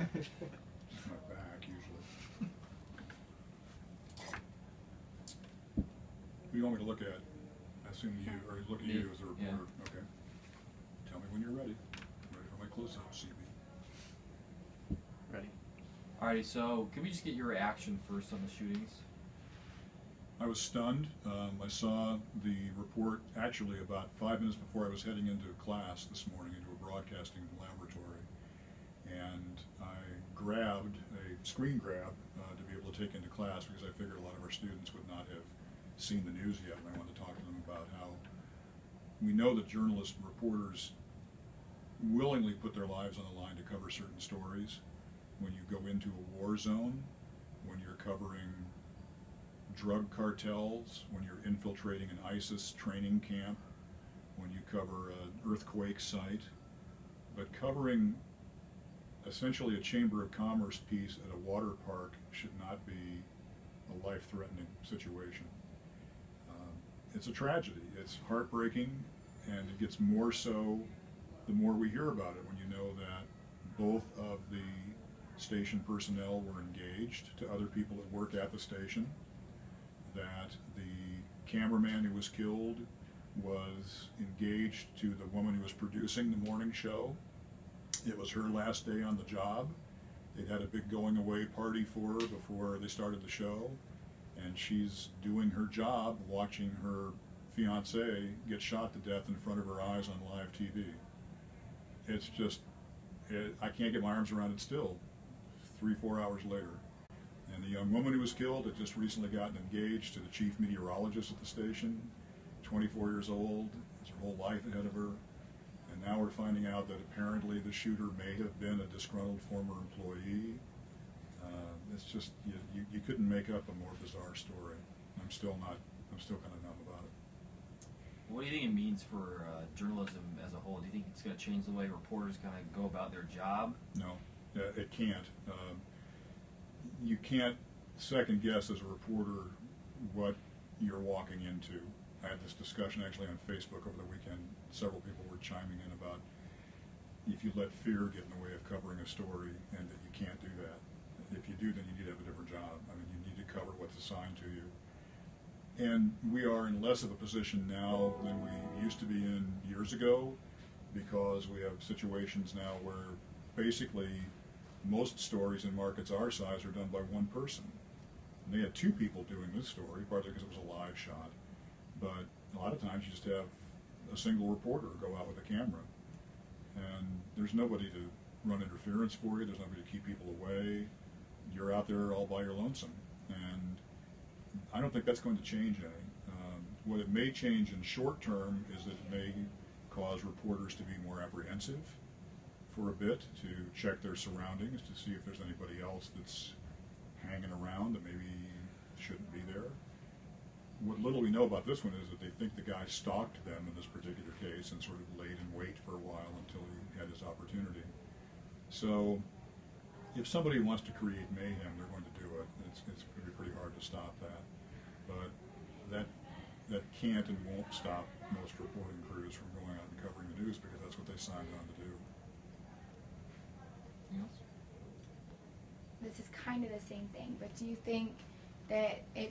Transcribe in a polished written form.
My back, usually. Who do you want me to look at? I assume you, or look at Me? you as a reporter. Yeah. Okay. Tell me when you're ready. Ready for my close-up, CB. Ready. Alrighty, so can we just get your reaction first on the shootings? I was stunned. I saw the report actually about 5 minutes before I was heading into class this morning, into a broadcasting laboratory. And I grabbed a screen grab to be able to take into class because I figured a lot of our students would not have seen the news yet, and I wanted to talk to them about how we know that journalists and reporters willingly put their lives on the line to cover certain stories. When you go into a war zone, when you're covering drug cartels, when you're infiltrating an ISIS training camp, when you cover an earthquake site, but covering essentially a Chamber of Commerce piece at a water park should not be a life-threatening situation. It's a tragedy. It's heartbreaking, and it gets more so the more we hear about it, when you know that both of the station personnel were engaged to other people that work at the station, that the cameraman who was killed was engaged to the woman who was producing the morning show. It was her last day on the job. They'd had a big going away party for her before they started the show, and she's doing her job watching her fiance get shot to death in front of her eyes on live TV. It's just, I can't get my arms around it still, 3-4 hours later. And the young woman who was killed had just recently gotten engaged to the chief meteorologist at the station, 24 years old, has her whole life ahead of her. And now we're finding out that apparently the shooter may have been a disgruntled former employee. It's just, you couldn't make up a more bizarre story. I'm still kind of numb about it. What do you think it means for journalism as a whole? Do you think it's going to change the way reporters kind of go about their job? No, it can't. You can't second guess as a reporter what you're walking into. I had this discussion actually on Facebook over the weekend. Several people were chiming in about if you let fear get in the way of covering a story, and that you can't do that. If you do, then you need to have a different job. I mean, you need to cover what's assigned to you. And we are in less of a position now than we used to be in years ago, because we have situations now where basically most stories in markets our size are done by one person. And they had 2 people doing this story, partly because it was a live shot, but a lot of times you just have a single reporter go out with a camera, and there's nobody to run interference for you, there's nobody to keep people away. You're out there all by your lonesome, and I don't think that's going to change any. What it may change in short term is that it may cause reporters to be more apprehensive for a bit, to check their surroundings, to see if there's anybody else that's hanging around that maybe shouldn't be there. What little we know about this one is that they think the guy stalked them in this particular case and sort of laid in wait for a while until he had his opportunity. So if somebody wants to create mayhem, they're going to do it. It's going to be pretty hard to stop that. But that can't and won't stop most reporting crews from going out and covering the news, because that's what they signed on to do. Yes. This is kind of the same thing, but do you think that it